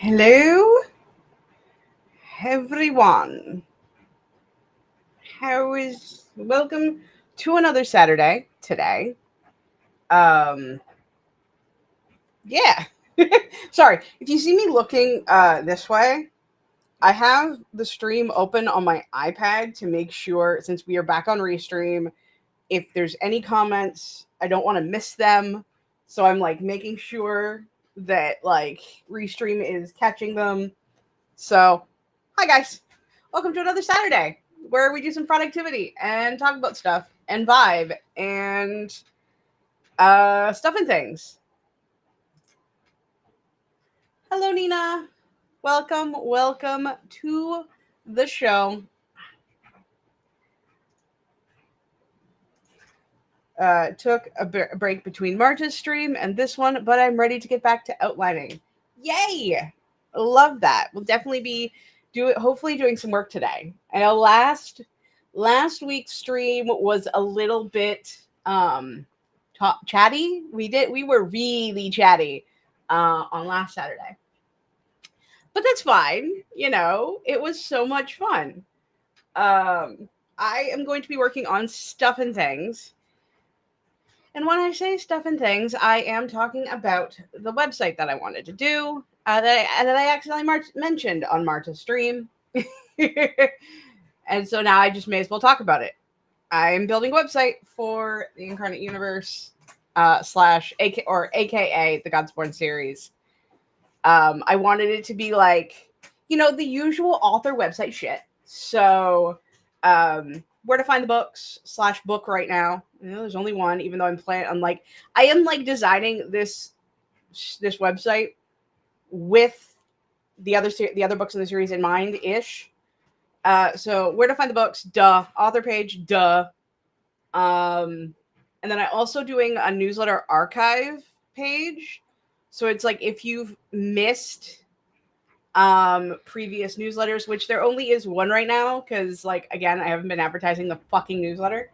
Hello, everyone. Welcome to another Saturday today? Um, yeah. Sorry, if you see me looking this way, I have the stream open on my iPad to make sure, since we are back on Restream, if there's any comments, I don't want to miss them. So I'm like making sure that like Restream is catching them. So, hi guys. Welcome to another Saturday where we do some productivity and talk about stuff and vibe and stuff and things. Hello, Nina. Welcome to the show. Took a break between Marta's stream and this one, but I'm ready to get back to outlining. Yay! Love that. We'll definitely be hopefully doing some work today. I know last week's stream was a little bit chatty. We were really chatty on last Saturday. But that's fine. It was so much fun. I am going to be working on stuff and things. And when I say stuff and things, I am talking about the website that I wanted to do that I accidentally mentioned on Marta's stream. And so now I just may as well talk about it. I am building a website for the Incarnate Universe slash AKA the Godsborn series. I wanted it to be like, the usual author website shit. So, where to find the books slash book right now. There's only one, even though I am like designing this website with the other books in the series in mind ish. So where to find the books, duh. Author page, duh. And then I also doing a newsletter archive page. So it's like if you've missed previous newsletters, which there only is one right now because like again I haven't been advertising the fucking newsletter.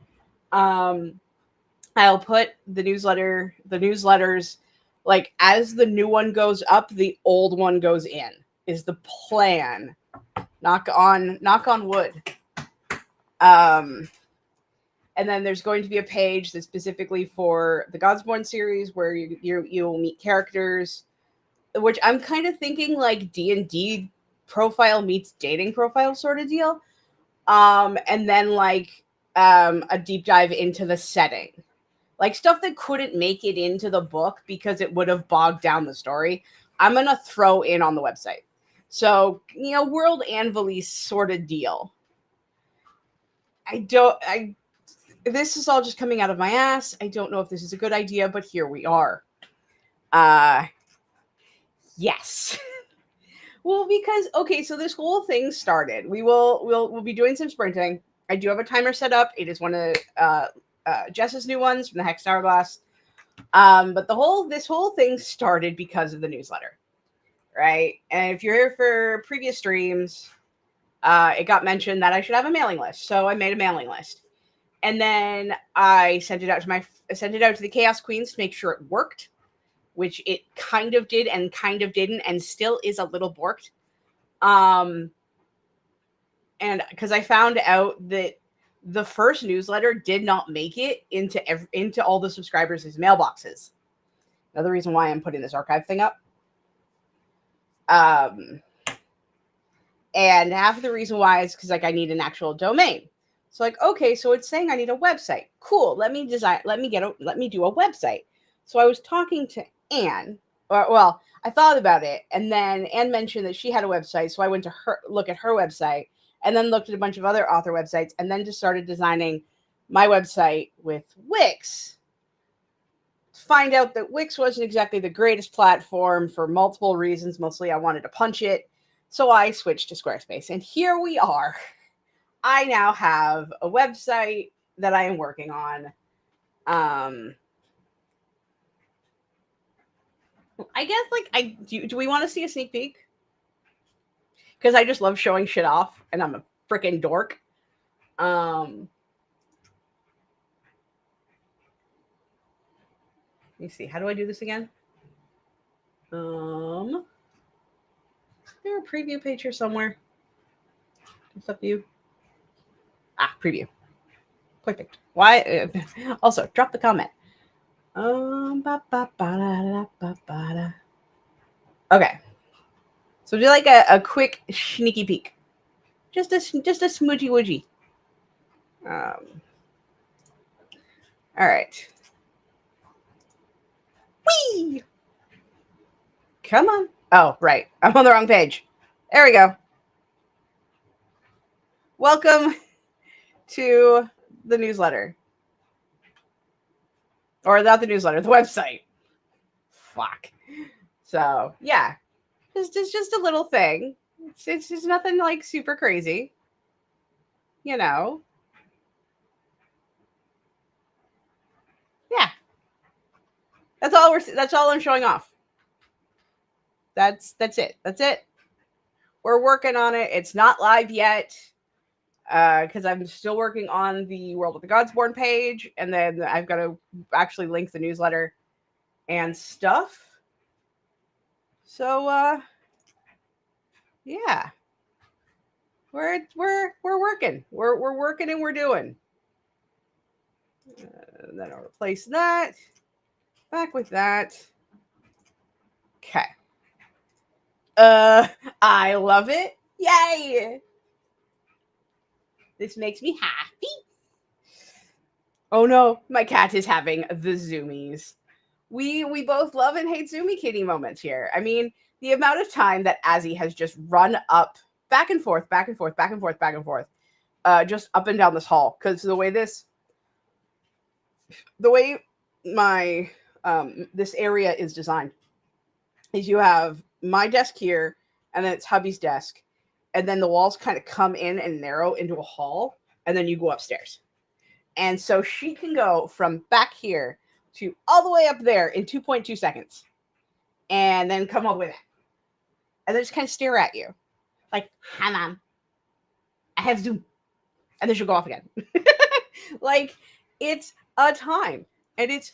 I'll put the newsletters like as the new one goes up, the old one goes in is the plan. Knock on wood. And then there's going to be a page that's specifically for the Godsborn series where you'll meet characters, which I'm kind of thinking like D&D profile meets dating profile sort of deal. And then like a deep dive into the setting. Like stuff that couldn't make it into the book because it would have bogged down the story. I'm going to throw in on the website. So, World Anvil sort of deal. This is all just coming out of my ass. I don't know if this is a good idea, but here we are. Yes. Well, because okay, so this whole thing started. We'll be doing some sprinting. I do have a timer set up. It is one of Jess's new ones from the Hex Hourglass. But this whole thing started because of the newsletter, right? And if you're here for previous streams, it got mentioned that I should have a mailing list, so I made a mailing list. And then I sent it out to the Chaos Queens to make sure it worked, which it kind of did and kind of didn't, and still is a little borked. And because I found out that the first newsletter did not make it into all the subscribers' mailboxes. Another reason why I'm putting this archive thing up. And half of the reason why is because like I need an actual domain. So like, okay, so it's saying I need a website. Cool. Let me do a website. So I was talking to Anne. Well, I thought about it, and then Anne mentioned that she had a website, so I went to look at her website, and then looked at a bunch of other author websites, and then just started designing my website with Wix. To find out that Wix wasn't exactly the greatest platform for multiple reasons. Mostly I wanted to punch it, so I switched to Squarespace, and here we are. I now have a website that I am working on. I guess like do we want to see a sneak peek? Because I just love showing shit off, and I'm a freaking dork. Let me see. How do I do this again? there a preview page here somewhere? What's up, you? Preview. Perfect. Why? Also, drop the comment. Okay. So do like a quick sneaky peek. Just a smoochy woogey. All right. Whee! Come on. Oh, right. I'm on the wrong page. There we go. Welcome to the newsletter. Or not the newsletter, the website. Fuck. So, yeah. Just a little thing. It's just nothing like super crazy. You know. Yeah. That's all I'm showing off. That's it. That's it. We're working on it. It's not live yet. Because I'm still working on the World of the Godsborn page, and then I've got to actually link the newsletter and stuff. So yeah, we're working. We're working and we're doing. Then I'll replace that. Back with that. Okay. I love it. Yay! This makes me happy. Oh no, my cat is having the zoomies. We both love and hate Zoomy Kitty moments here. I mean, the amount of time that Azzy has just run up, back and forth, back and forth, back and forth, back and forth, just up and down this hall. Because the way my this area is designed is you have my desk here, and then it's hubby's desk, and then the walls kind of come in and narrow into a hall, and then you go upstairs. And so she can go from back here to all the way up there in 2.2 seconds, and then come all the way back. And then just kind of stare at you like, hi, Mom. I have Zoom. And then she'll go off again. Like, it's a time. And it's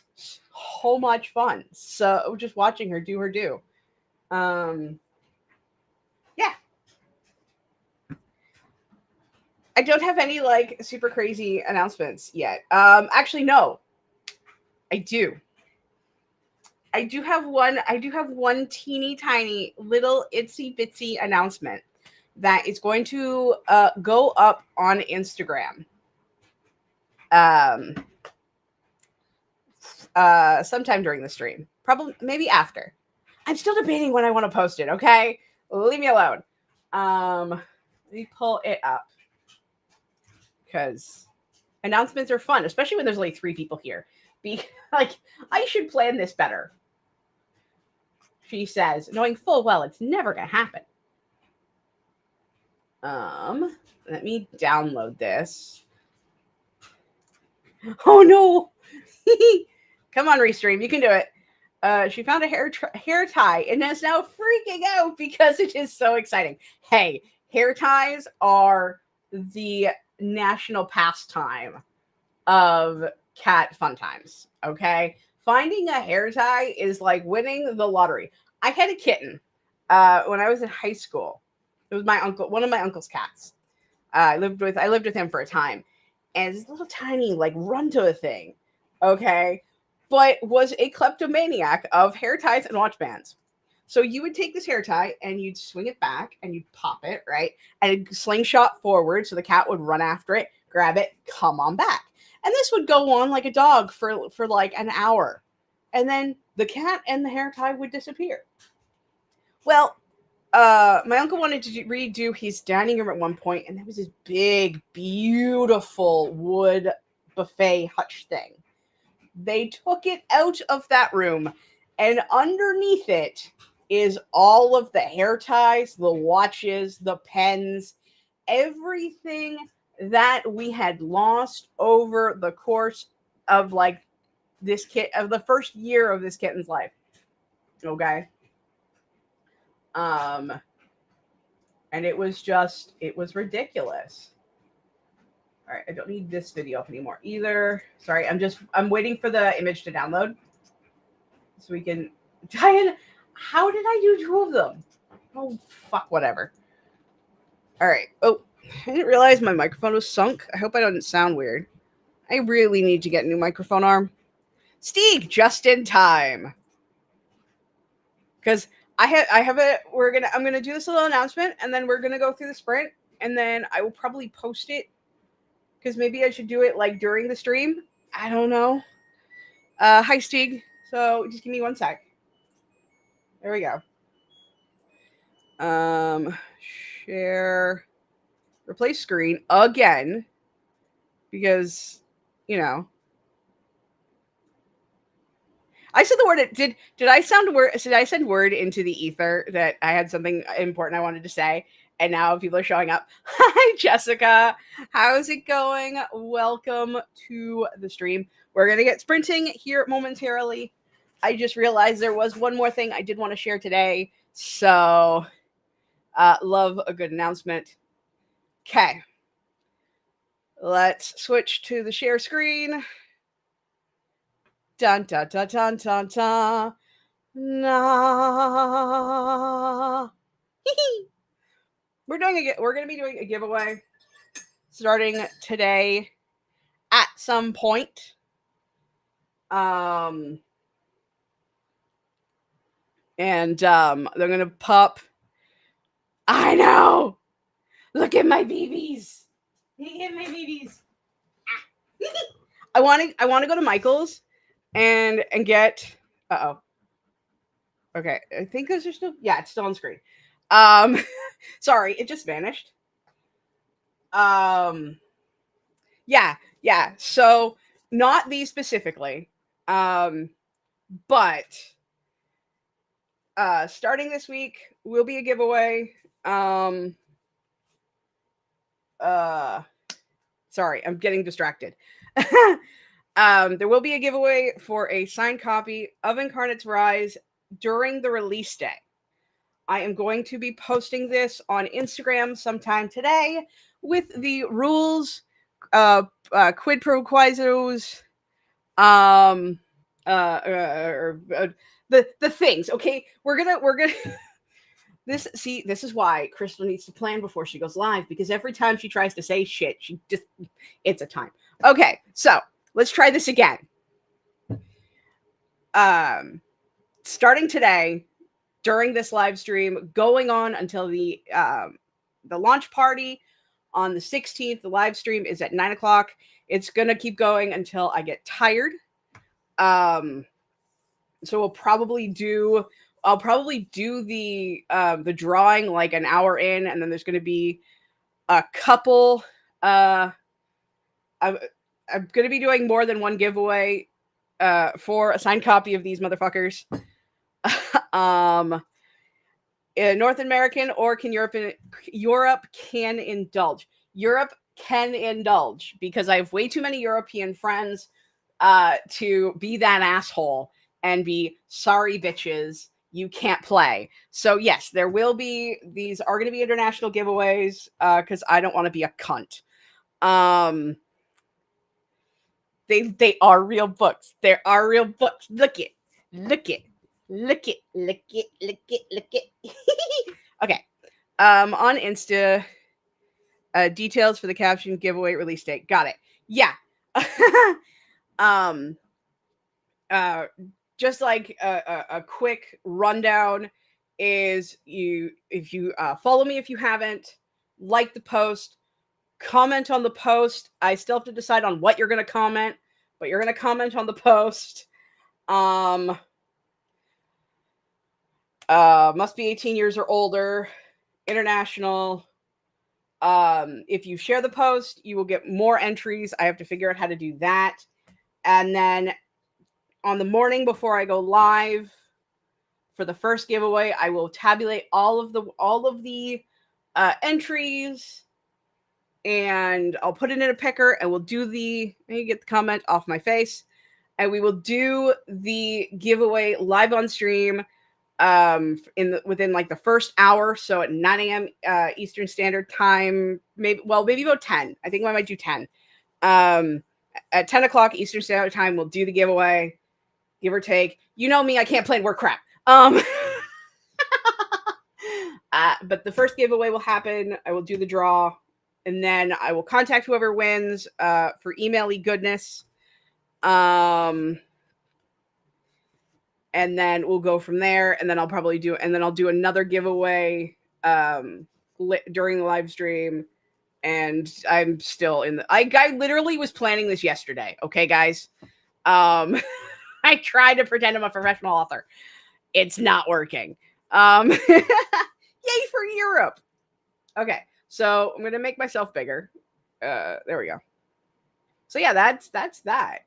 so much fun. So just watching her do her do. Yeah. I don't have any like super crazy announcements yet. Actually, no. I do. I do have one teeny tiny little itsy bitsy announcement that is going to go up on Instagram. Sometime during the stream. Probably maybe after. I'm still debating when I want to post it, okay? Leave me alone. Let me pull it up. Because announcements are fun, especially when there's only 3 people here. Like, I should plan this better. She says, knowing full well it's never going to happen. Let me download this. Oh no! Come on, Restream, you can do it. She found a hair tie and is now freaking out because it is so exciting. Hey, hair ties are the national pastime of cat fun times. Okay, finding a hair tie is like winning the lottery. I had a kitten when I was in high school. It was my uncle, one of my uncle's cats. I lived with him for a time, and this little tiny like run-to thing, okay, but was a kleptomaniac of hair ties and watch bands. So you would take this hair tie and you'd swing it back and you'd pop it, right, and it'd slingshot forward so the cat would run after it, grab it, come on back. And this would go on like a dog for like an hour. And then the cat and the hair tie would disappear. Well, my uncle wanted to redo his dining room at one point, and there was this big, beautiful wood buffet hutch thing. They took it out of that room, and underneath it is all of the hair ties, the watches, the pens, everything that we had lost over the course of like of the first year of this kitten's life. Okay. And it was ridiculous. All right, I don't need this video up anymore either. Sorry, I'm waiting for the image to download so we can. Diane, how did I do 2 of them? Oh, fuck, whatever. All right. Oh, I didn't realize my microphone was sunk. I hope I don't sound weird. I really need to get a new microphone arm. Steeg, just in time. Because I'm gonna do this little announcement, and then we're gonna go through the sprint, and then I will probably post it. Because maybe I should do it like during the stream. I don't know. Hi, Steeg. So just give me 1 sec. There we go. Share, replace screen again, because I said the word. Did I sound word? Did I send word into the ether that I had something important I wanted to say? And now people are showing up. Hi, Jessica. How's it going? Welcome to the stream. We're gonna get sprinting here momentarily. I just realized there was one more thing I did want to share today. So, love a good announcement. Okay. Let's switch to the share screen. Dun dun dun dun dun dun. Nah. We're going to be doing a giveaway starting today at some point. And they're going to pop. I know. Look at my BBs. Look at my BBs. I want to go to Michael's and get. Okay, I think those are still. Yeah, it's still on screen. Sorry, it just vanished. Yeah. So not these specifically, but starting this week will be a giveaway. Sorry, I'm getting distracted. There will be a giveaway for a signed copy of Incarnate's Rise during the release day. I am going to be posting this on Instagram sometime today with the rules, quid pro quos, the things. Okay, we're gonna. This is why Crystal needs to plan before she goes live, because every time she tries to say shit, it's a time. Okay, so let's try this again. Starting today, during this live stream, going on until the launch party on the 16th. The live stream is at 9:00. It's gonna keep going until I get tired. So I'll probably do the drawing like an hour in, and then there's gonna be a couple. I'm gonna be doing more than one giveaway for a signed copy of these motherfuckers. North American or Europe can indulge. Europe can indulge because I have way too many European friends to be that asshole and be sorry bitches, you can't play. So yes, these are going to be international giveaways because I don't want to be a cunt. They are real books. There are real books. Look it. Okay. On Insta, details for the caption giveaway release date. Got it. Yeah. Just like a quick rundown is if you follow me if you haven't, like the post, comment on the post. I still have to decide on what you're going to comment, but you're going to comment on the post. Must be 18 years or older, international. If you share the post, you will get more entries. I have to figure out how to do that. And then on the morning before I go live for the first giveaway, I will tabulate all of the entries, and I'll put it in a picker, and we'll do you get the comment off my face, and we will do the giveaway live on stream within like the first hour. So at 9 a.m. Eastern Standard Time, maybe about 10. I think I might do 10. At 10 o'clock Eastern Standard Time, we'll do the giveaway, give or take. You know me, I can't play word crap. But the first giveaway will happen. I will do the draw, and then I will contact whoever wins for email-y goodness. And then we'll go from there. And then I'll do another giveaway during the live stream. And I'm still in the. I literally was planning this yesterday. Okay, guys. I tried to pretend I'm a professional author. It's not working. Yay for Europe. Okay, so I'm gonna make myself bigger. There we go. So yeah, that's that.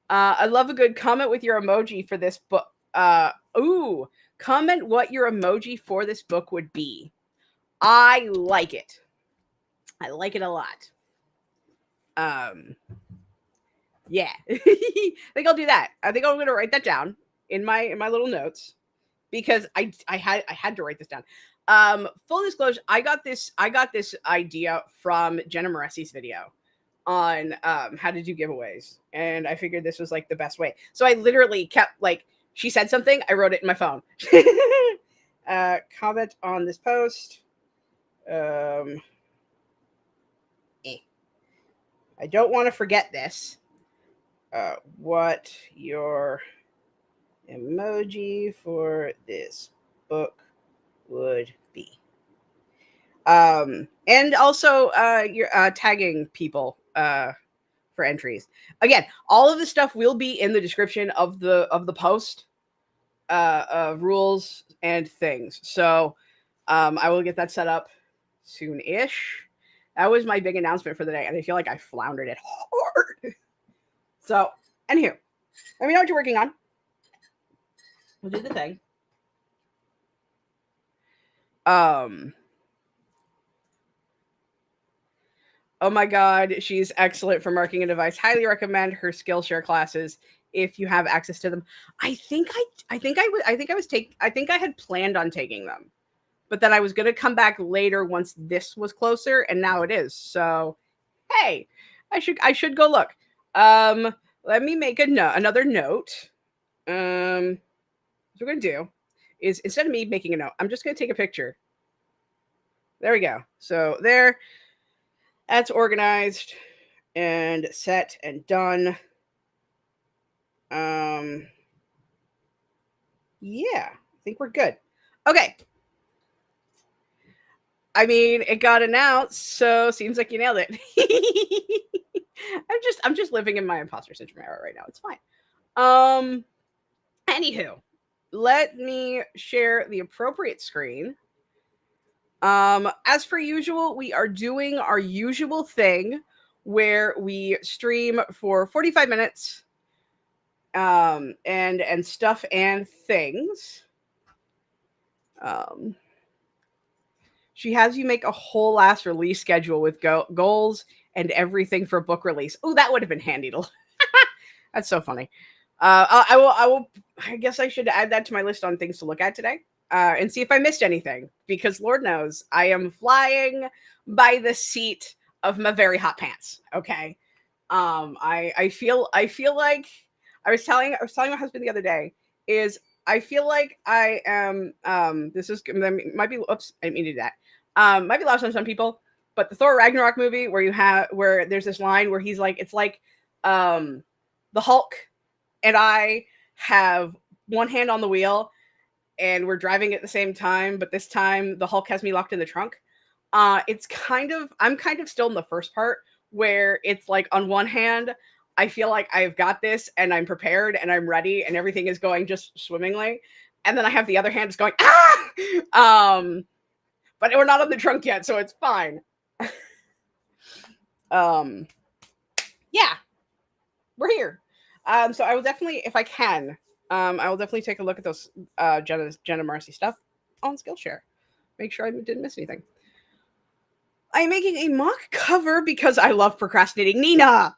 I love a good comment with your emoji for this book. Comment what your emoji for this book would be. I like it. I like it a lot. Yeah. I think I'll do that. I think I'm gonna write that down in my little notes because I had to write this down. Full disclosure, I got this idea from Jenna Moressi's video on how to do giveaways, and I figured this was like the best way. So I literally kept like she said something, I wrote it in my phone. Comment on this post. I don't want to forget this. What your emoji for this book would be. And also you're tagging people for entries. Again, all of the stuff will be in the description of the post, rules and things. So I will get that set up soon-ish. That was my big announcement for the day, and I feel like I floundered it hard. So, anywho, let me know what you're working on. We'll do the thing. Oh my God, she's excellent for marking a device. Highly recommend her Skillshare classes if you have access to them. I think I had planned on taking them, but then I was going to come back later once this was closer, and now it is. So, hey, I should go look. Let me make another note. What we're going to do is instead of me making a note, I'm just going to take a picture. There we go. So there. That's organized and set and done. Yeah, I think we're good. Okay. I mean, it got announced, so seems like you nailed it. I'm just living in my imposter syndrome era right now. It's fine. Anywho, let me share the appropriate screen. As per usual, we are doing our usual thing where we stream for 45 minutes and stuff and things. She has you make a whole ass release schedule with goals and everything for book release. Oh, that would have been handy to That's so funny. I guess I should add that to my list on things to look at today. And see if I missed anything, because Lord knows I am flying by the seat of my very hot pants. Okay. I feel like I was telling my husband the other day is I feel like I am this is might be oops, I didn't mean to do that. Might be lost on some people, but the Thor Ragnarok movie where there's this line where he's like, it's like the Hulk and I have one hand on the wheel and we're driving at the same time, but this time the Hulk has me locked in the trunk. I'm kind of still in the first part where it's like on one hand, I feel like I've got this and I'm prepared and I'm ready and everything is going just swimmingly. And then I have the other hand just going, but we're not on the trunk yet, so it's fine. Yeah, we're here. So I will definitely, if I can, I will definitely take a look at those Jenna Marcy stuff on Skillshare. Make sure I didn't miss anything. I'm making a mock cover because I love procrastinating Nina.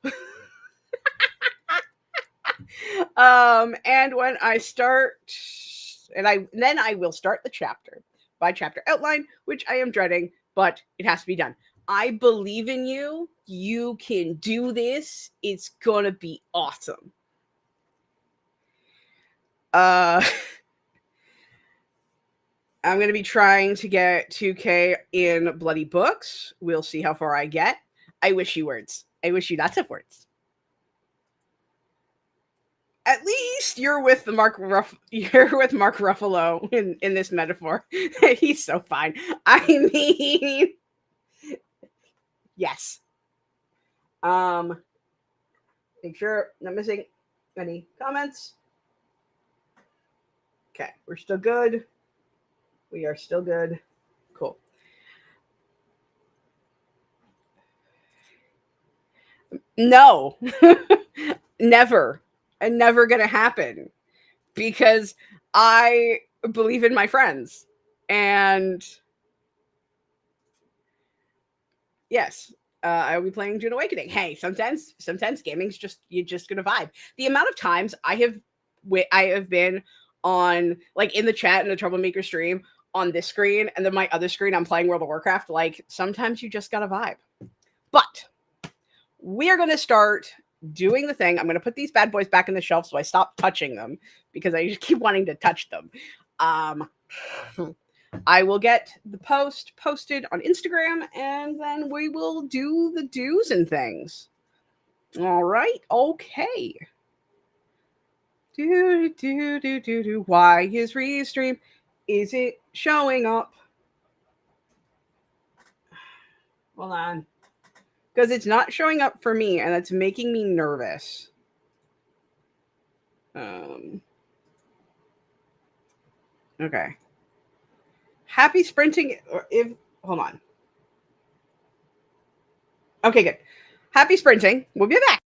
And when I start, then I will start the chapter by chapter outline, which I am dreading, but it has to be done. I believe in you. You can do this. It's gonna be awesome. I'm going to be trying to get 2K in Bloody Books. We'll see how far I get. I wish you words. I wish you lots of words. At least you're with the you're with Mark Ruffalo in this metaphor. He's so fine. I mean, yes. Make sure I'm not missing any comments. Okay, we're still good. We are still good. Cool. No, never. And never gonna happen because I believe in my friends. And yes, I will be playing June Awakening. Hey, sometimes gaming's just you're just gonna vibe. The amount of times I have been on like in the chat in the Troublemaker stream on this screen, and then my other screen I'm playing World of Warcraft. Like sometimes you just gotta vibe. But we are gonna start doing the thing. I'm gonna put these bad boys back in the shelf so I stop touching them because I just keep wanting to touch them. Um, I will get the post posted on Instagram and then we will do the do's and things. All right. Okay. Do. Why is Restream? Is it showing up? Hold on. Because it's not showing up for me and that's making me nervous. Okay. Happy sprinting. If hold on. Okay, good. Happy sprinting. We'll be back.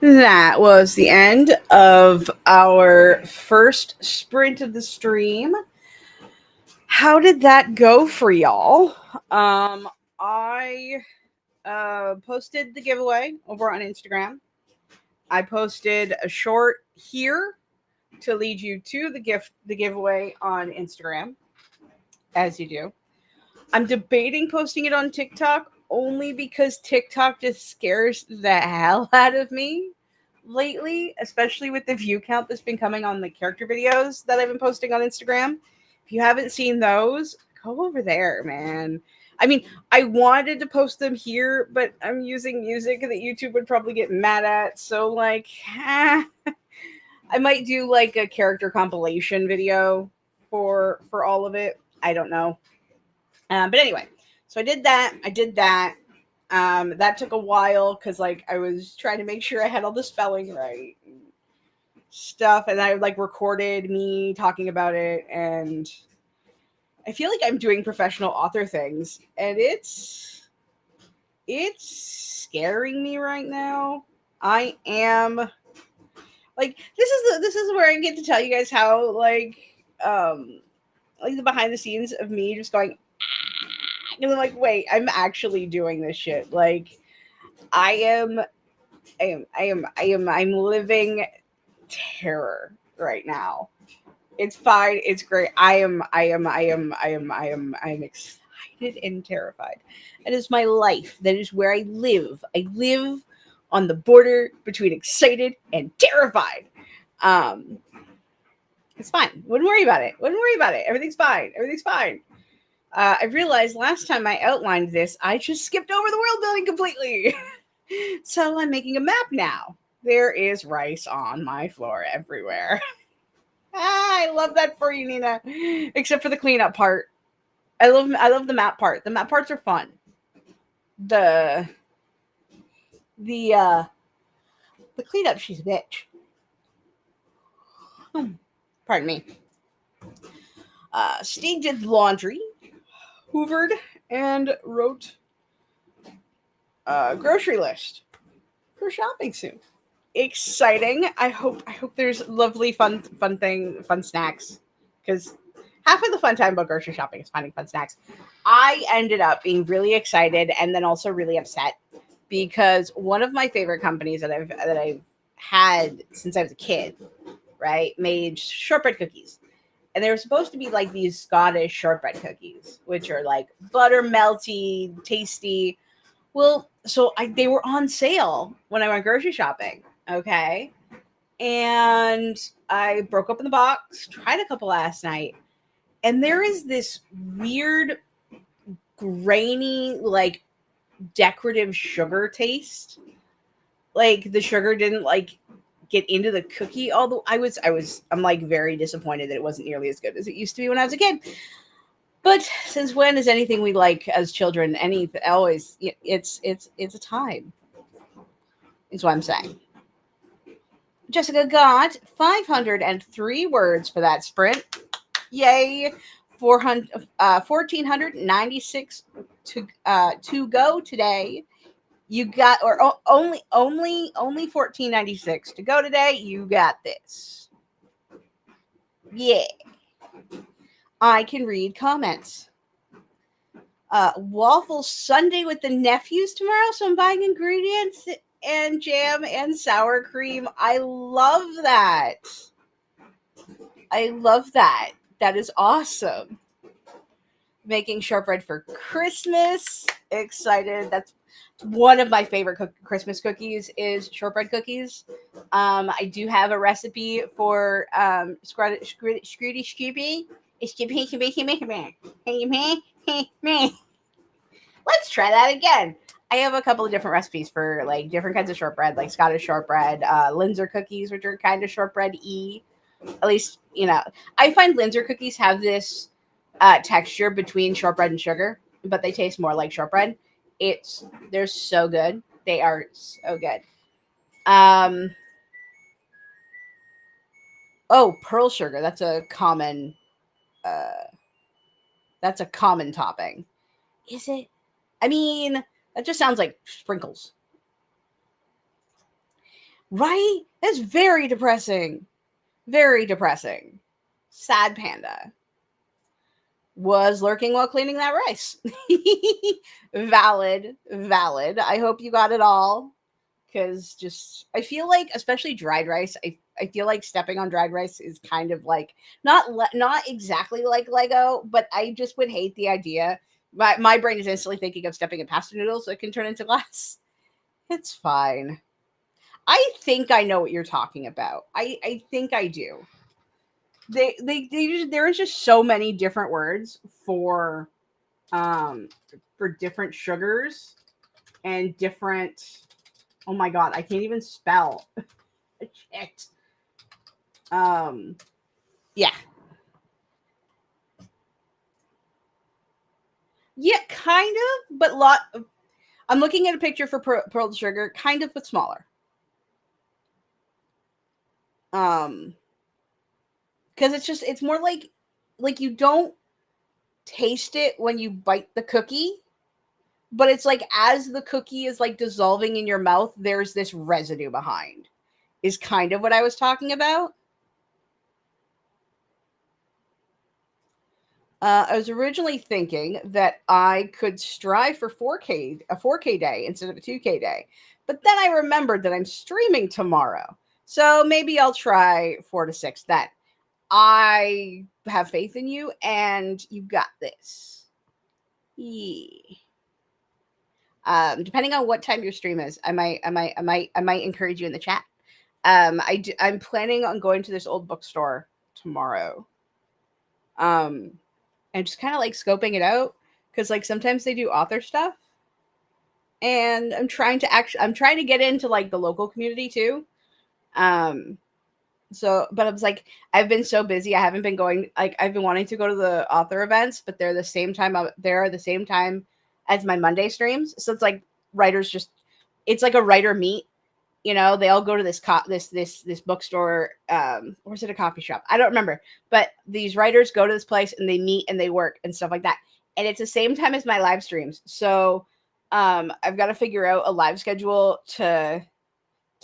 That was the end of our first sprint of the stream. How did that go for y'all? I posted the giveaway over on Instagram. I posted a short here to lead you to the giveaway on Instagram, as you do. I'm debating posting it on TikTok only because TikTok just scares the hell out of me lately, especially with the view count that's been coming on the character videos that I've been posting on Instagram. If you haven't seen those, go over there, man. I mean, I wanted to post them here, but I'm using music that YouTube would probably get mad at. So, like, I might do like a character compilation video for all of it. I don't know. But anyway, so I did that. That took a while because like I was trying to make sure I had all the spelling right and stuff, and I like recorded me talking about it, and I feel like I'm doing professional author things, and it's scaring me right now. I am like this is where I get to tell you guys how like the behind the scenes of me just going and I'm like, wait, I'm actually doing this shit. Like I I'm living terror right now. It's fine. It's great. I'm excited and terrified. That is my life. That is where I live. I live on the border between excited and terrified. Um, it's fine. Wouldn't worry about it. Wouldn't worry about it. Everything's fine. Everything's fine. I realized last time I outlined this, I just skipped over the world building completely. So I'm making a map now. There is rice on my floor everywhere. I love that for you, Nina. Except for the cleanup part. I love the map part. The map parts are fun. The the uh the cleanup, she's a bitch. Pardon me. Steve did the laundry, hoovered, and wrote a grocery list for shopping soon. Exciting. I hope there's lovely fun snacks because half of the fun time about grocery shopping is finding fun snacks. I ended up being really excited and then also really upset because one of my favorite companies that I've had since I was a kid, right, made shortbread cookies. And they were supposed to be like these Scottish shortbread cookies, which are like butter melty, tasty. Well, they were on sale when I went grocery shopping. Okay. And I broke open the box, tried a couple last night, and there is this weird, grainy, like decorative sugar taste. Like the sugar didn't like get into the cookie. Although I'm like very disappointed that it wasn't nearly as good as it used to be when I was a kid. But since when is anything we like as children any always it's a time is what I'm saying. Jessica got 503 words for that sprint. Yay. 1,496 to go today. You got, or only 1496 to go today. You got this. Yeah. I can read comments. Waffle Sunday with the nephews tomorrow, so I'm buying ingredients and jam and sour cream. I love that. I love that. That is awesome. Making shortbread for Christmas. Excited. That's one of my favorite Christmas cookies is shortbread cookies. I do have a recipe for Scrooty Scooby. Let's try that again. I have a couple of different recipes for like different kinds of shortbread, like Scottish shortbread, Linzer cookies, which are kind of shortbread-y. At least, I find Linzer cookies have this texture between shortbread and sugar, but they taste more like shortbread. They're so good. They are so good. Um, pearl sugar. Uh, that's a common topping. Is it? I mean, that just sounds like sprinkles. Right? That's very depressing. Very depressing. Sad panda was lurking while cleaning that rice. Valid, valid. I hope you got it all. Because just, I feel like, especially dried rice, I feel like stepping on dried rice is kind of like not exactly like Lego, but I just would hate the idea. My brain is instantly thinking of stepping in pasta noodles so it can turn into glass. It's fine. I think I know what you're talking about. I think I do. There is just so many different words um for different sugars and different. Oh my god, I can't even spell. Shit. Um, yeah, yeah, kind of, but lot. I'm looking at a picture for pearl sugar, kind of, but smaller. Um, because it's more like you don't taste it when you bite the cookie, but it's like as the cookie is like dissolving in your mouth, there's this residue behind. Is kind of what I was talking about. I was originally thinking that I could strive for 4K, a 4K day instead of a 2K day. But then I remembered that I'm streaming tomorrow. So maybe I'll try 4 to 6 then. I have faith in you and you got this. Yeah. Depending on what time your stream is, I might encourage you in the chat. I'm planning on going to this old bookstore tomorrow. Um, and just kind of like scoping it out because like sometimes they do author stuff, and I'm trying to get into like the local community too. Um, so but I was like, I've been so busy, I haven't been going. Like I've been wanting to go to the author events, but they're the same time as my Monday streams. So it's like writers just it's like a writer meet. You know, they all go to this bookstore, or is it a coffee shop? I don't remember. But these writers go to this place and they meet and they work and stuff like that. And it's the same time as my live streams. So I've got to figure out a live schedule to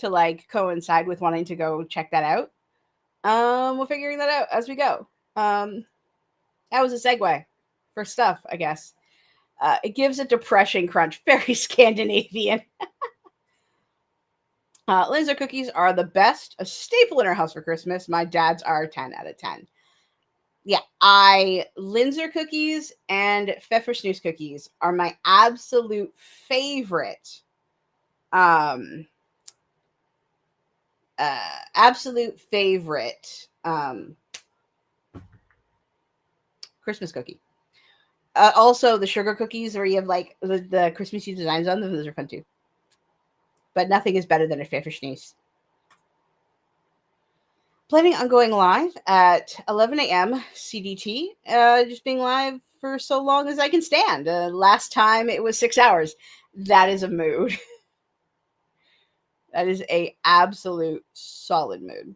like coincide with wanting to go check that out. We're figuring that out as we go. That was a segue for stuff, I guess. It gives a depression crunch, very Scandinavian. Linzer cookies are the best, a staple in our house for Christmas. My dad's are 10 out of 10. Yeah, Linzer cookies and Pfeffersnooze cookies are my absolute favorite. Um, absolute favorite Christmas cookie. Also, the sugar cookies where you have like the Christmassy designs on them, those are fun too. But nothing is better than a Pfeffersnooze. Planning on going live at 11 a.m. CDT. Just being live for so long as I can stand. Last time it was 6 hours. That is a mood. That is a absolute solid mood.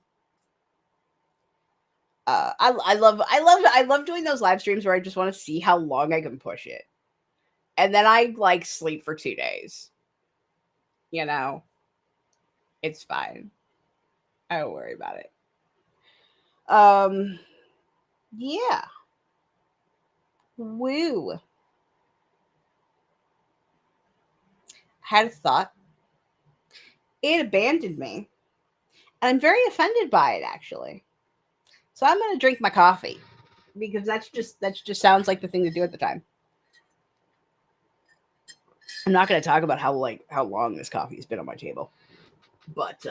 I love doing those live streams where I just want to see how long I can push it, and then I like sleep for 2 days. You know, it's fine. I don't worry about it. Um, yeah. Woo. Had a thought. It abandoned me. And I'm very offended by it actually. So I'm gonna drink my coffee because that's just sounds like the thing to do at the time. I'm not gonna talk about how long this coffee has been on my table, but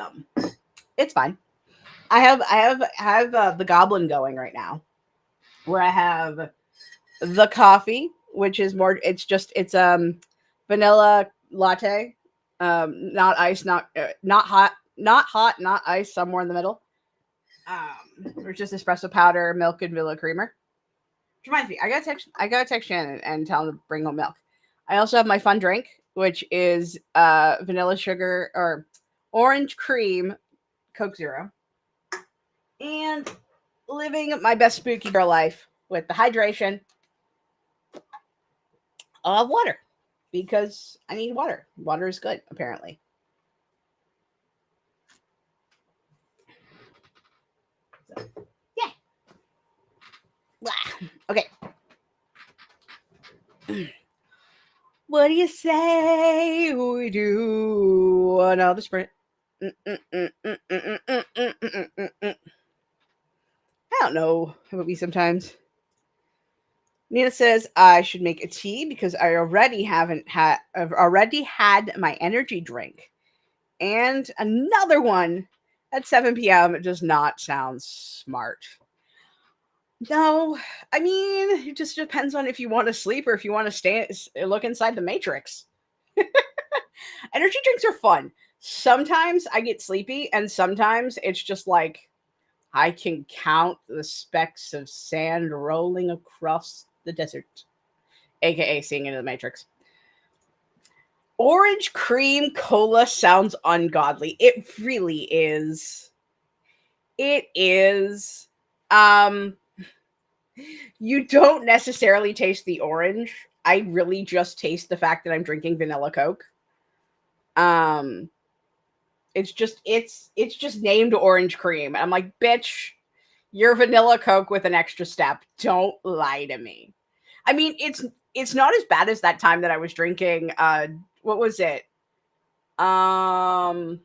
it's fine. I have the goblin going right now, where I have the coffee, which is more. It's vanilla latte, not ice, not hot, not ice, somewhere in the middle. There's just espresso powder, milk, and vanilla creamer. Which reminds me, I gotta text Shannon and tell him to bring home milk. I also have my fun drink, which is vanilla sugar or orange cream Coke Zero, and living my best spooky girl life with the hydration of water because I need water. Water is good, apparently. Okay. What do you say we do another sprint? I don't know. How about me sometimes? Nina says I should make a tea because I've already had my energy drink. And another one at 7 p.m. It does not sound smart. No, I mean, it just depends on if you want to sleep or if you want to look inside the matrix. Energy drinks are fun. Sometimes I get sleepy, and sometimes it's just like I can count the specks of sand rolling across the desert, aka seeing into the matrix. Orange cream cola sounds ungodly. It really is. It is. Um, you don't necessarily taste the orange. I really just taste the fact that I'm drinking vanilla Coke. Um, it's just named orange cream. I'm like, bitch, you're vanilla Coke with an extra step. Don't lie to me. I mean, it's not as bad as that time that I was drinking what was it? Um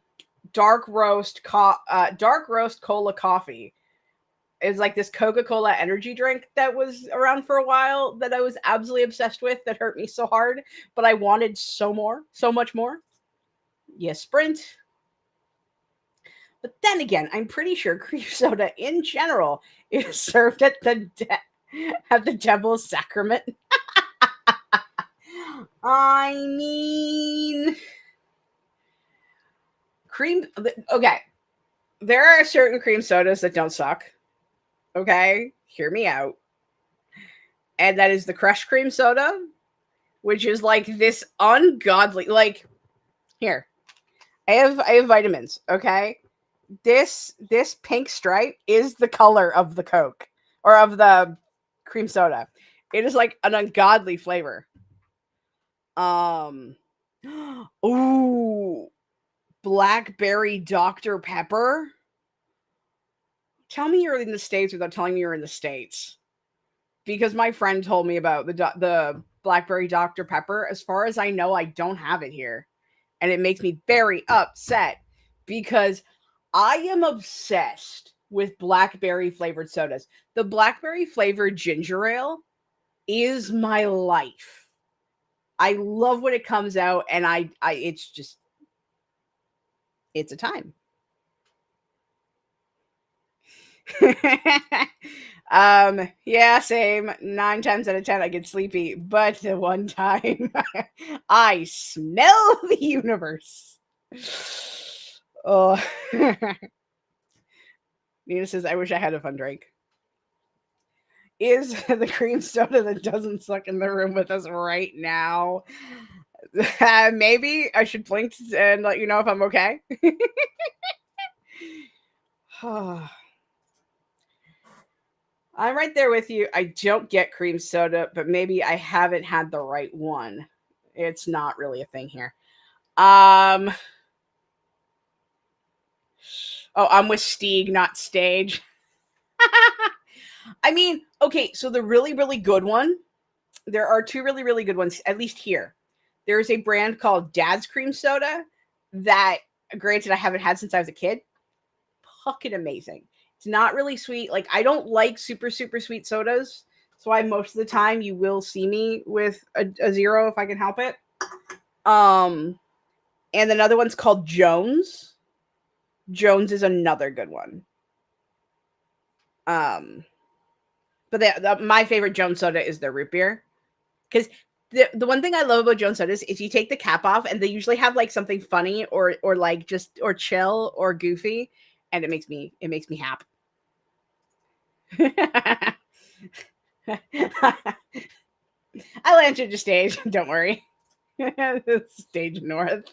dark roast cola coffee. It's like this Coca-Cola energy drink that was around for a while that I was absolutely obsessed with that hurt me so hard, but I wanted so much more. Yes, Sprint. But then again, I'm pretty sure cream soda in general is served at at the Devil's Sacrament. I mean, cream. Okay, there are certain cream sodas that don't suck. Okay, hear me out. And that is the Crush Cream Soda, which is like this ungodly. Like, here, I have vitamins. Okay, this pink stripe is the color of the Coke or of the cream soda. It is like an ungodly flavor. Um, ooh, blackberry Dr. Pepper. Tell me you're in the States without telling me you're in the States. Because my friend told me about the blackberry Dr. Pepper. As far as I know, I don't have it here. And it makes me very upset because I am obsessed with blackberry flavored sodas. The blackberry flavored ginger ale is my life. I love when it comes out and I it's just it's a time. Yeah, same. 9 times out of 10, I get sleepy, but the one time I smell the universe. Oh, Nina says, I wish I had a fun drink. Is the cream soda that doesn't suck in the room with us right now? Maybe I should blink and let you know if I'm okay. I'm right there with you. I don't get cream soda, but maybe I haven't had the right one. It's not really a thing here. Um oh, I'm with Steeg, not Stage. I mean, okay, so the really, really good one, there are two really, really good ones, at least here. There's a brand called Dad's Cream Soda that, granted, I haven't had since I was a kid. Fucking amazing. It's not really sweet. Like, I don't like super, super sweet sodas. So I most of the time you will see me with a zero if I can help it. Um, and another one's called Jones. Jones is another good one. Um, but my favorite Jones soda is their root beer because the one thing I love about Jones sodas is you take the cap off and they usually have like something funny or like just or chill or goofy, and it makes me happy. I'll answer the stage. Don't worry. Stage North.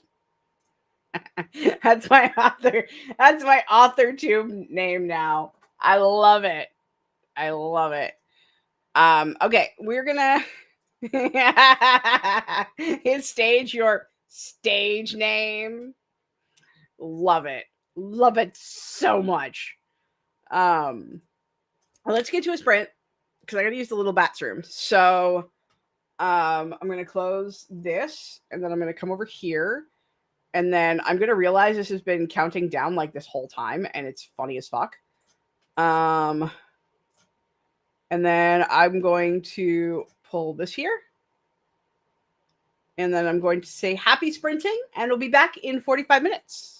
That's my author. That's my author tube name now. I love it. I love it. Okay, we're gonna his stage your stage name. Love it. Love it so much. Um let's get to a sprint because I got to use the little bathroom. So I'm going to close this, and then I'm going to come over here, and then I'm going to realize this has been counting down like this whole time, and it's funny as fuck. And then I'm going to pull this here. And then I'm going to say happy sprinting, and we'll be back in 45 minutes.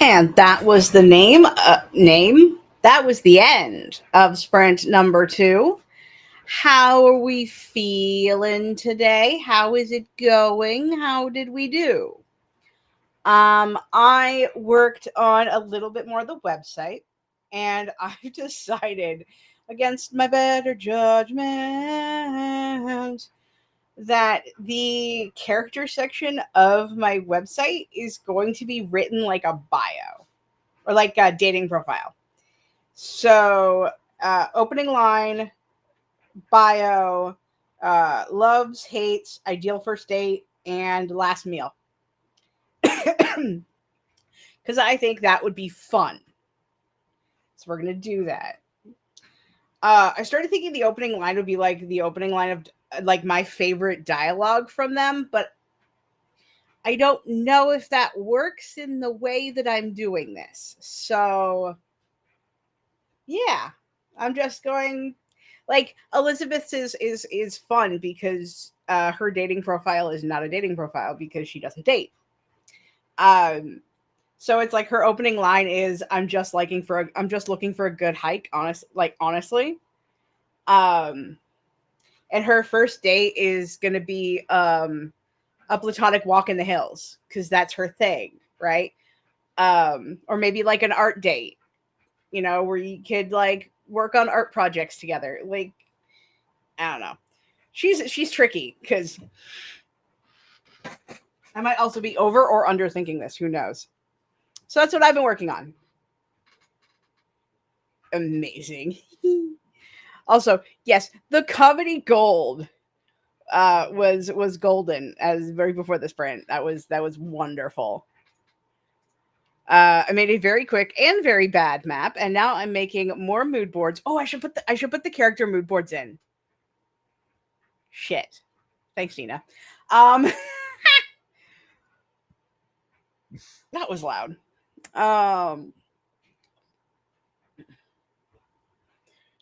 And that was the name. That was the end of sprint number 2. How are we feeling today? How is it going? How did we do? I worked on a little bit more of the website, and I've decided, against my better judgment, that the character section of my website is going to be written like a bio or like a dating profile. So, opening line, bio, loves, hates, ideal first date, and last meal. Because I think that would be fun. So we're gonna do that. I started thinking the opening line would be like the opening line of like my favorite dialogue from them, but I don't know if that works in the way that I'm doing this. So yeah, I'm just going like Elizabeth's is fun because her dating profile is not a dating profile because she doesn't date. Um so it's like her opening line is I'm just looking for a good hike, honestly. Um and her first date is going to be a platonic walk in the hills cuz that's her thing, right? Or maybe like an art date, where you could like work on art projects together. Like I don't know. She's tricky cuz I might also be over or underthinking this, who knows. So that's what I've been working on. Amazing. Also, yes, the comedy gold was golden as very before this print. That was wonderful. I made a very quick and very bad map, and now I'm making more mood boards. Oh, I should put the character mood boards in. Shit. Thanks, Nina. Um, that was loud. Um,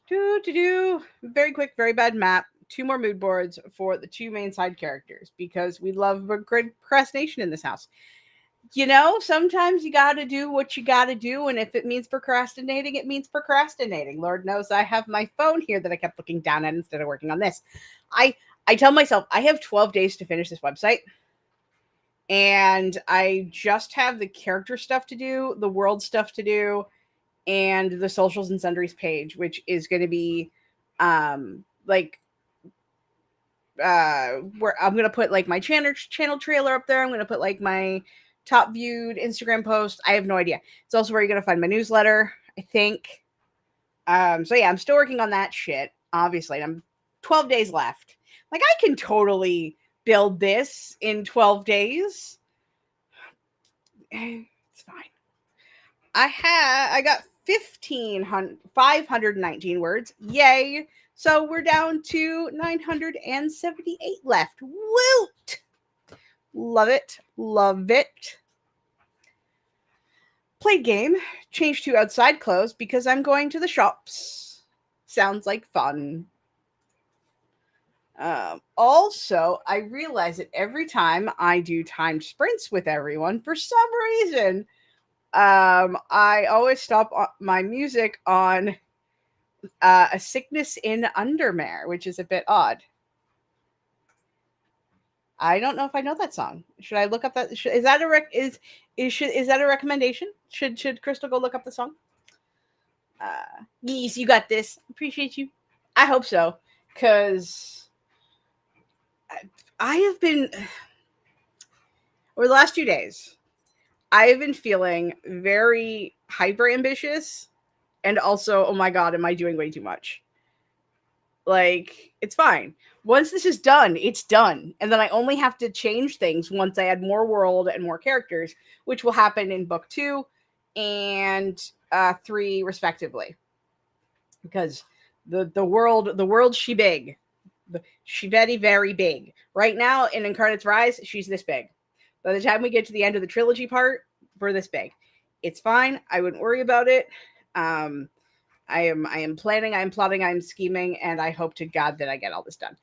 very quick, very bad map. 2 more mood boards for the 2 main side characters because we love procrastination in this house. Sometimes you got to do what you got to do. And if it means procrastinating, it means procrastinating. Lord knows I have my phone here that I kept looking down at instead of working on this. I tell myself I have 12 days to finish this website. And I just have the character stuff to do, the world stuff to do, and the socials and sundries page, which is going to be like where I'm gonna put like my channel trailer up there. I'm gonna put like my top viewed Instagram post. I have no idea. It's also where you're gonna find my newsletter, I think. So yeah, I'm still working on that shit. Obviously, I'm 12 days left. Like I can totally build this in 12 days. It's fine. I got 519 words. Yay. So we're down to 978 left. Woot! Love it. Love it. Played game. Changed to outside clothes because I'm going to the shops. Sounds like fun. Also, I realize that every time I do timed sprints with everyone, for some reason, I always stop my music on A Sickness in Undermare, which is a bit odd. I don't know if I know that song. Should I look up that? Is that a is that a recommendation? Should Crystal go look up the song? Yes, you got this. Appreciate you. I hope so, because I have been over the last 2 days. I have been feeling very hyper ambitious, and also, oh my god, am I doing way too much? Like, it's fine. Once this is done, it's done. And then I only have to change things once I add more world and more characters, which will happen in book 2 and 3 respectively. Because the world she big. She very big. Right now in Incarnate's Rise, she's this big. By the time we get to the end of the trilogy part, we're this big. It's fine. I wouldn't worry about it. I am planning, I'm plotting, I'm scheming, and I hope to God that I get all this done.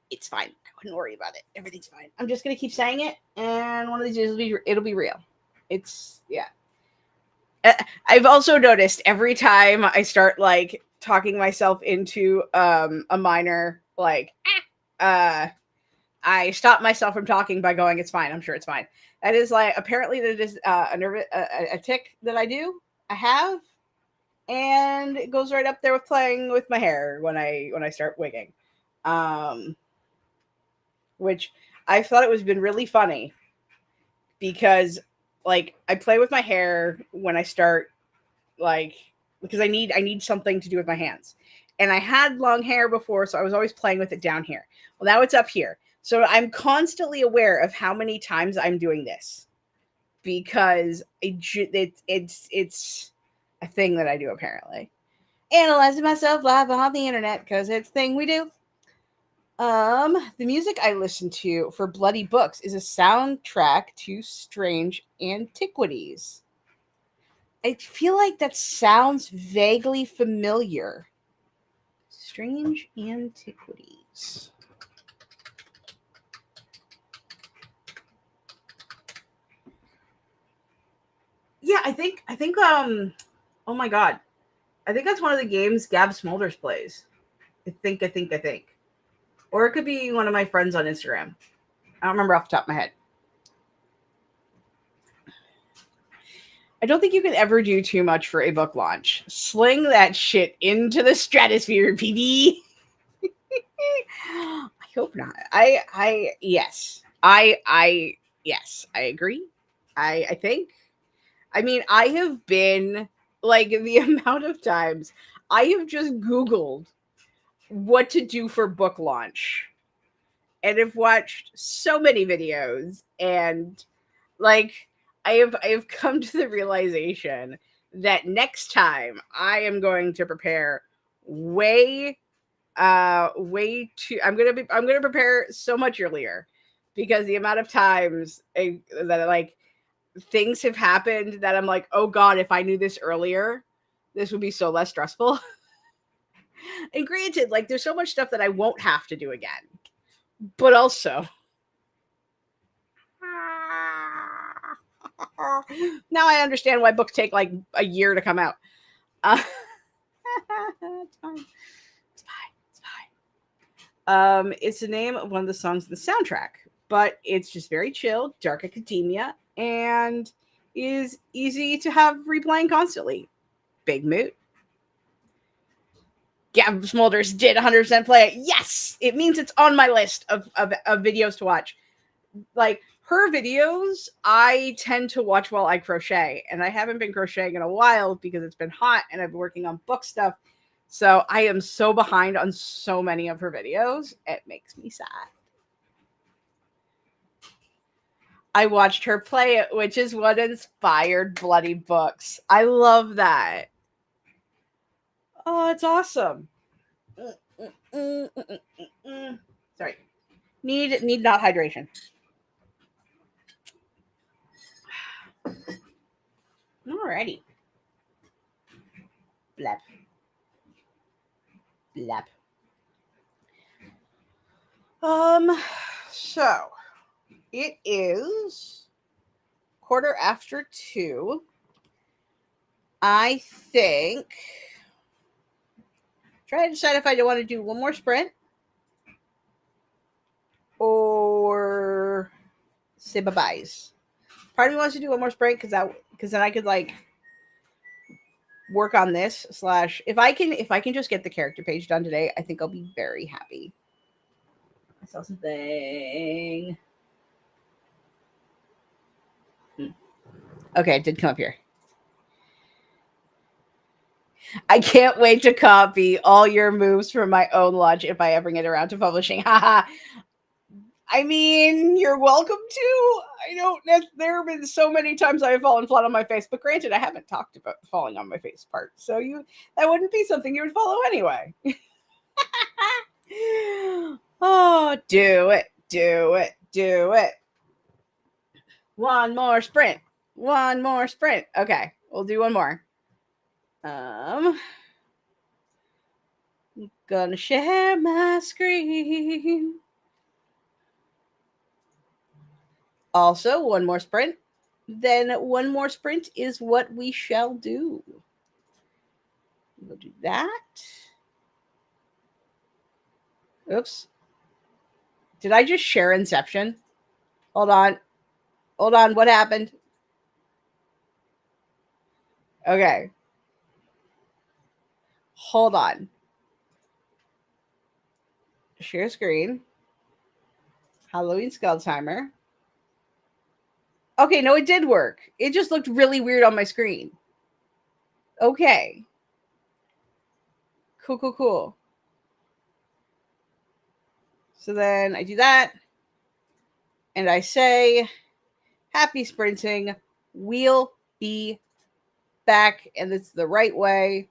It's fine. I wouldn't worry about it. Everything's fine. I'm just gonna keep saying it, and one of these days it'll be real. It's yeah. I've also noticed every time I start like talking myself into a minor like I stop myself from talking by going, "It's fine. I'm sure it's fine." That is like apparently that is a nervous a tick that I have, and it goes right up there with playing with my hair when I start wigging, um, which I thought it was been really funny because like I play with my hair when I start like because I need something to do with my hands. And I had long hair before, so I was always playing with it down here. Well, now it's up here. So I'm constantly aware of how many times I'm doing this because it's a thing that I do apparently. Analyzing myself live on the internet because it's a thing we do. The music I listen to for Bloody Books is a soundtrack to Strange Antiquities. I feel like that sounds vaguely familiar. Strange Antiquities. Yeah, I think oh my god. I think that's one of the games Gab Smulders plays. I think. Or it could be one of my friends on Instagram. I don't remember off the top of my head. I don't think you can ever do too much for a book launch. Sling that shit into the stratosphere, PB. I hope not. Yes. Yes, I agree. I think. I mean, I have been like the amount of times I have just Googled what to do for book launch and have watched so many videos and like I have come to the realization that next time I am going to prepare way I'm gonna prepare so much earlier because the amount of times that like things have happened that I'm like, oh god, if I knew this earlier, this would be so less stressful. And granted, like there's so much stuff that I won't have to do again, but also now I understand why books take like a year to come out. It's fine. It's fine. It's fine. It's the name of one of the songs in the soundtrack, but it's just very chill, dark academia, and is easy to have replaying constantly. Big mood. Gavin Smulders did 100% play it. Yes, it means it's on my list of videos to watch. Like her videos, I tend to watch while I crochet, and I haven't been crocheting in a while because it's been hot and I've been working on book stuff. So I am so behind on so many of her videos. It makes me sad. I watched her play it, which is what inspired Bloody Books. I love that. Oh, it's awesome. Sorry. Need not hydration. Alrighty. Blap. Blap. So it is 2:15. I think. Try to decide if I want to do one more sprint or say bye byes. Part of me wants to do one more sprint because then I could like work on this slash if I can just get the character page done today, I think I'll be very happy. I saw something. Okay, it did come up here. I can't wait to copy all your moves from my own launch if I ever get around to publishing. Haha. I mean, you're welcome to. I don't know. There have been so many times I've fallen flat on my face, but granted, I haven't talked about falling on my face part, so that wouldn't be something you would follow anyway. Oh, do it, do it, do it. One more sprint. One more sprint. Okay, we'll do one more. Gonna share my screen. Also, one more sprint. then one more sprint is what we shall do. We'll do that. Oops. Did I just share Inception? Hold on. Hold on. What happened? Okay. Hold on. Share screen. Halloween skull timer. Okay, no, it did work. It just looked really weird on my screen. Okay. Cool, cool, cool. So then I do that. And I say, happy sprinting. We'll be back. And it's the right way.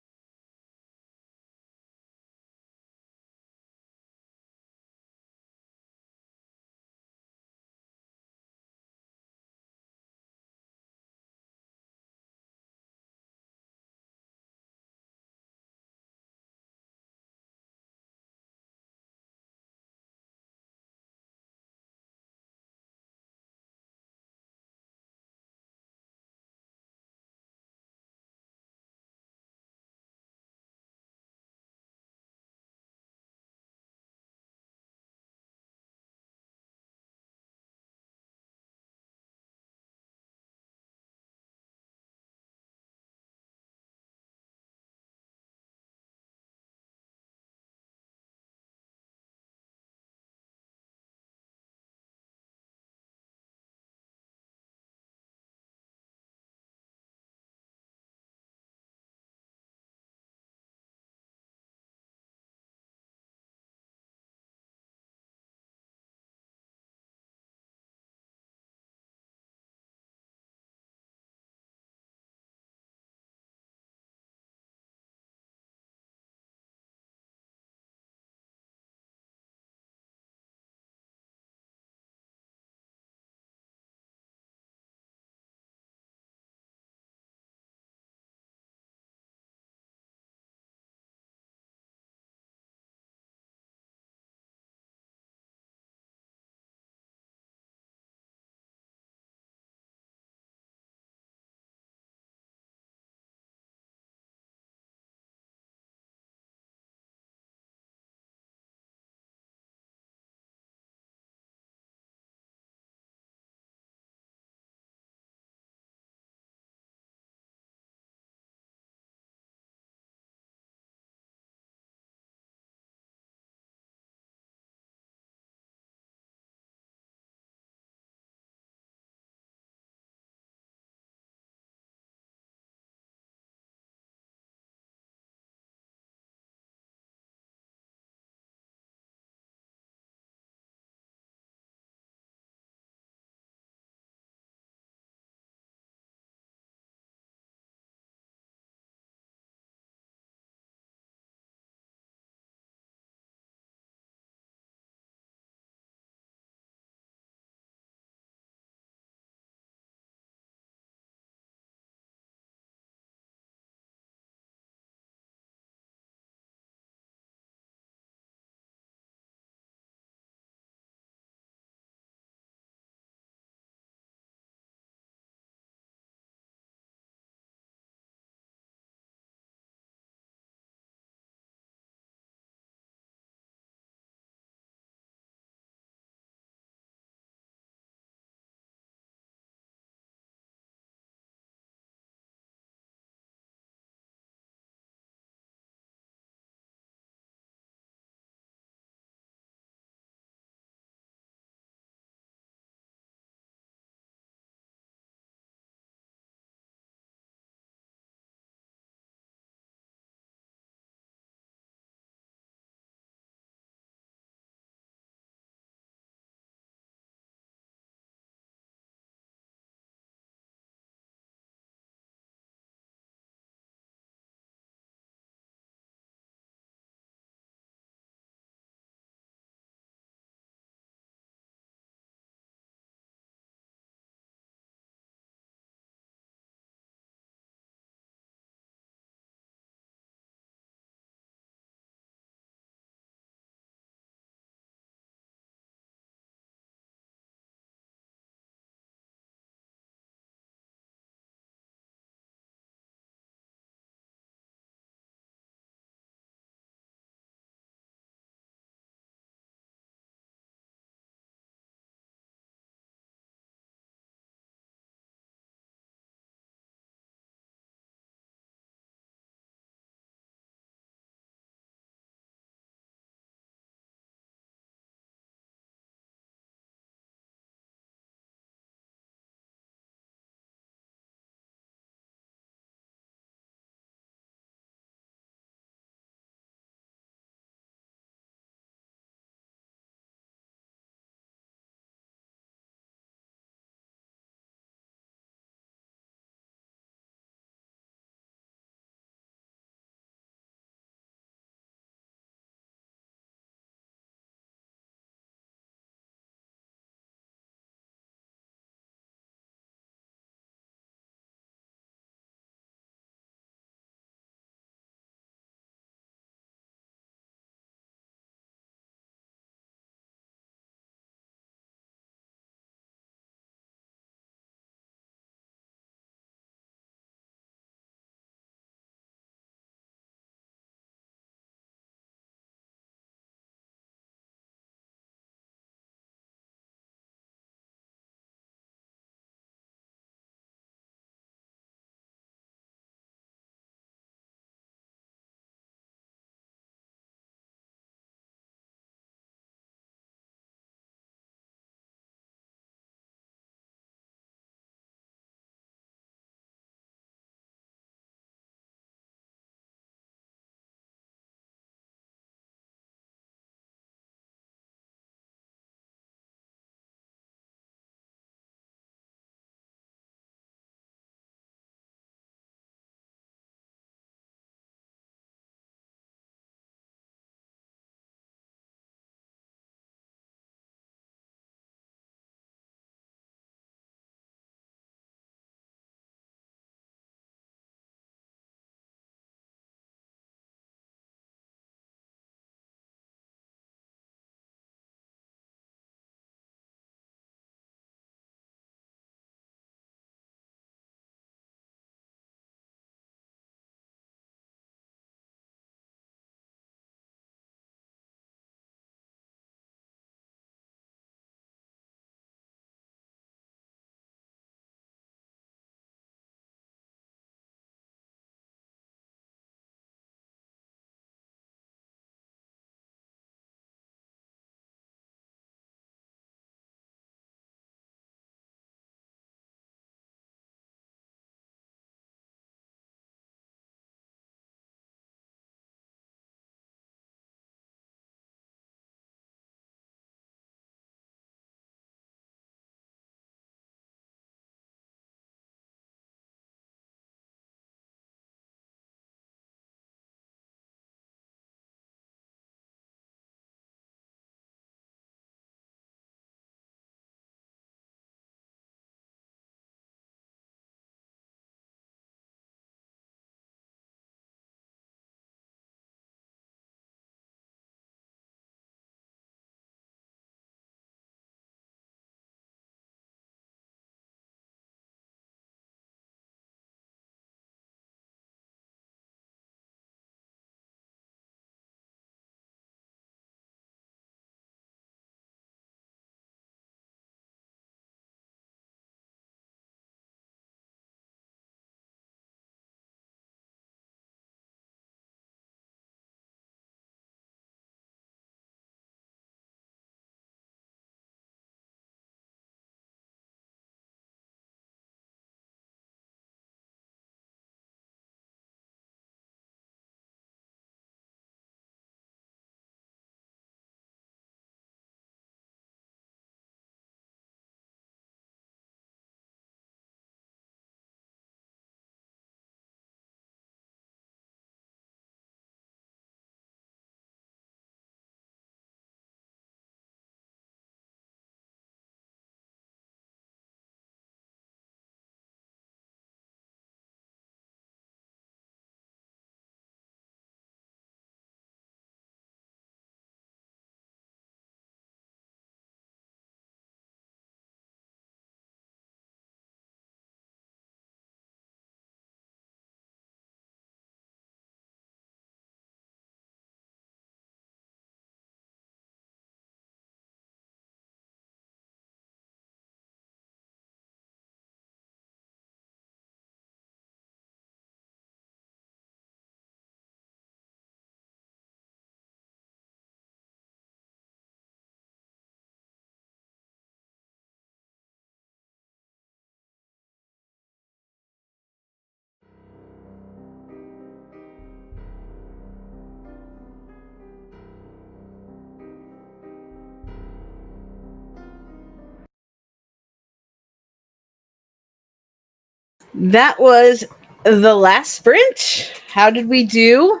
That was the last sprint. How did we do?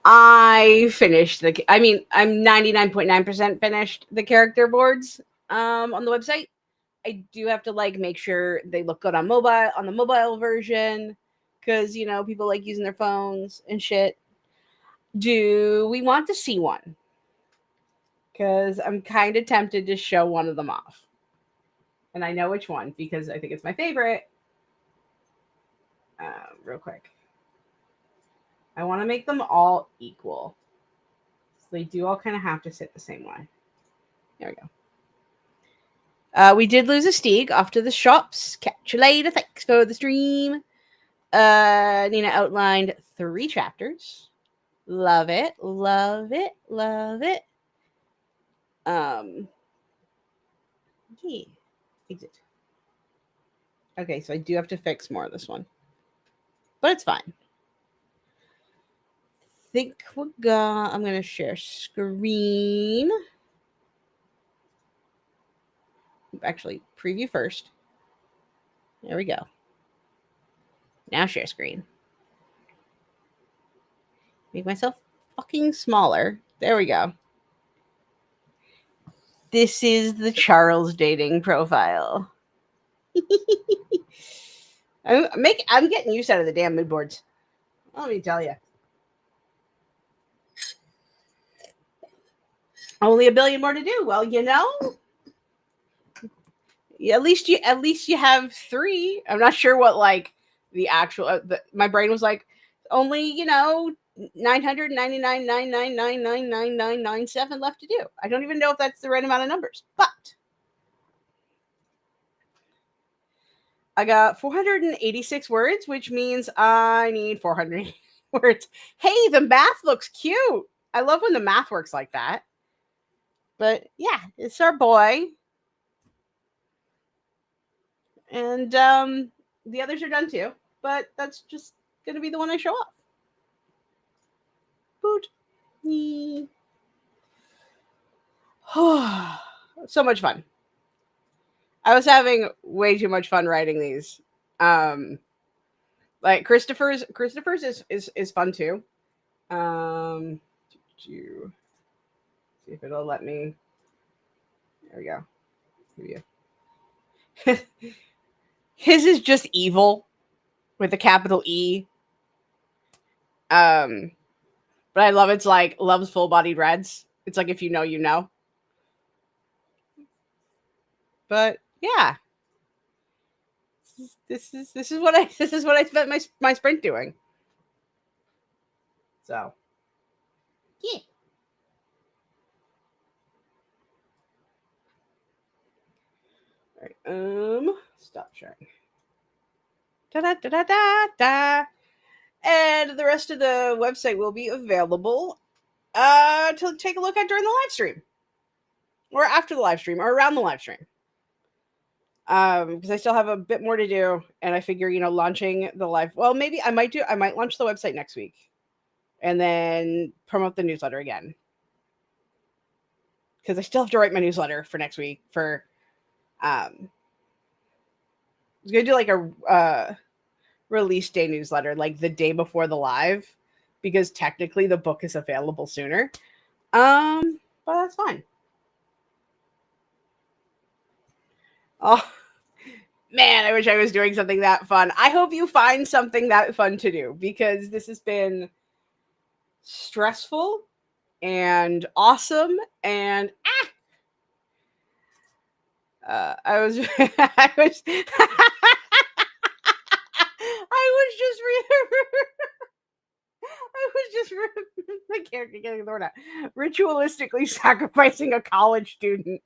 I finished I'm 99.9% finished the character boards on the website. I do have to like make sure they look good on the mobile version cuz people like using their phones and shit. Do we want to see one? Cuz I'm kind of tempted to show one of them off. And I know which one because I think it's my favorite. Real quick. I want to make them all equal. So they do all kind of have to sit the same way. There we go. We did lose a Steeg off to the shops. Catch you later. Thanks for the stream. Nina outlined 3 chapters. Love it. Love it. Love it. Yeah. Exit. Okay, so I do have to fix more of this one. But it's fine. Think we're gonna. I'm gonna share screen. Actually, preview first. There we go. Now share screen. Make myself fucking smaller. There we go. This is the Charles dating profile. I'm getting used out of the damn mood boards. Let me tell you. Only a billion more to do. Well, at least you have 3. I'm not sure what like the actual. My brain was like only 999,999,999,997 left to do. I don't even know if that's the right amount of numbers, but I got 486 words, which means I need 400 words. Hey, the math looks cute. I love when the math works like that. But yeah, it's our boy. And the others are done too, but that's just going to be the one I show off. Boot. So much fun. I was having way too much fun writing these. Like Christopher's is fun too. See if it'll let me. There we go. His is just evil with a capital E. But I love it's like loves full-bodied reds. It's like if you know, you know. But yeah, this is what I spent my sprint doing. So yeah. All right. Stop sharing. Da da da da da da. And the rest of the website will be available to take a look at during the live stream, or after the live stream, or around the live stream. Because I still have a bit more to do, and I figure launching the live. Well, maybe I might launch the website next week, and then promote the newsletter again. Because I still have to write my newsletter for next week. I was gonna do like a release day newsletter, like the day before the live, because technically the book is available sooner. But that's fine. Oh man, I wish I was doing something that fun. I hope you find something that fun to do, because this has been stressful and awesome, and I was I was I was just the character getting the word out. Ritualistically sacrificing a college student.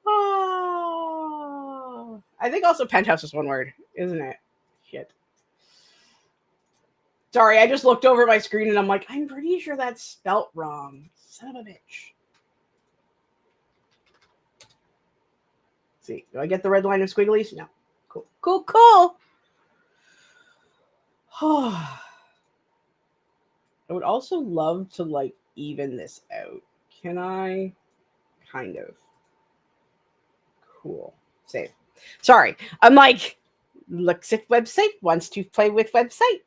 Oh, I think also penthouse is one word, isn't it? Shit. Sorry, I just looked over at my screen and I'm like, I'm pretty sure that's spelt wrong. Son of a bitch. Let's see, do I get the red line of squigglies? No. Cool. Cool, cool. I would also love to like even this out. Can I? Kind of. Cool. Save. Sorry. I'm like, looks at website, wants to play with website.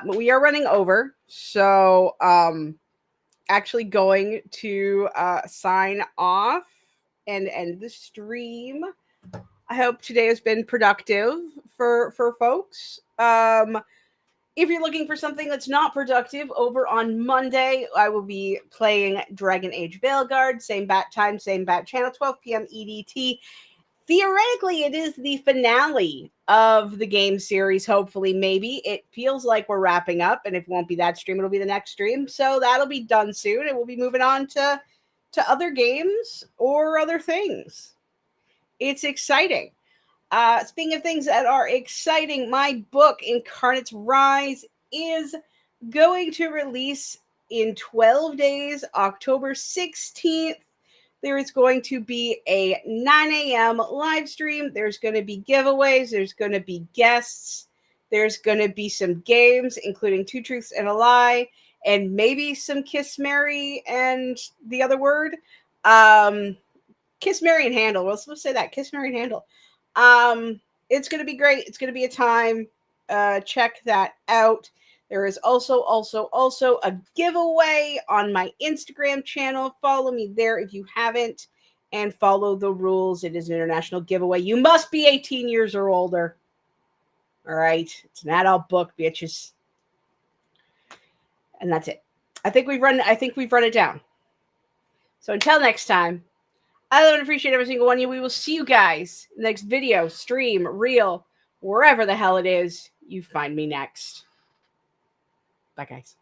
We are running over. So actually going to sign off and end the stream. I hope today has been productive for folks. If you're looking for something that's not productive, over on Monday, I will be playing Dragon Age Veilguard. Same bat time, same bat channel, 12 p.m. EDT. Theoretically, it is the finale of the game series. Hopefully, maybe. It feels like we're wrapping up, and if it won't be that stream, it'll be the next stream. So that'll be done soon, and we'll be moving on to other games or other things. It's exciting. Speaking of things that are exciting, my book, Incarnate's Rise, is going to release in 12 days, October 16th. There is going to be a 9 a.m. live stream. There's going to be giveaways. There's going to be guests. There's going to be some games, including Two Truths and a Lie, and maybe some Kiss, Mary, and the other word. Kiss, Mary, and Handle. Well, let's say that. Kiss, Mary, and Handle. It's going to be great. It's going to be a time. Check that out. There is also a giveaway on my Instagram channel. Follow me there if you haven't, and follow the rules. It is an international giveaway. You must be 18 years or older. All right. It's an adult book, bitches. And that's it. I think we've run it down. So until next time, I love and appreciate every single one of you. We will see you guys in the next video, stream, reel, wherever the hell it is you find me next. Bye, guys.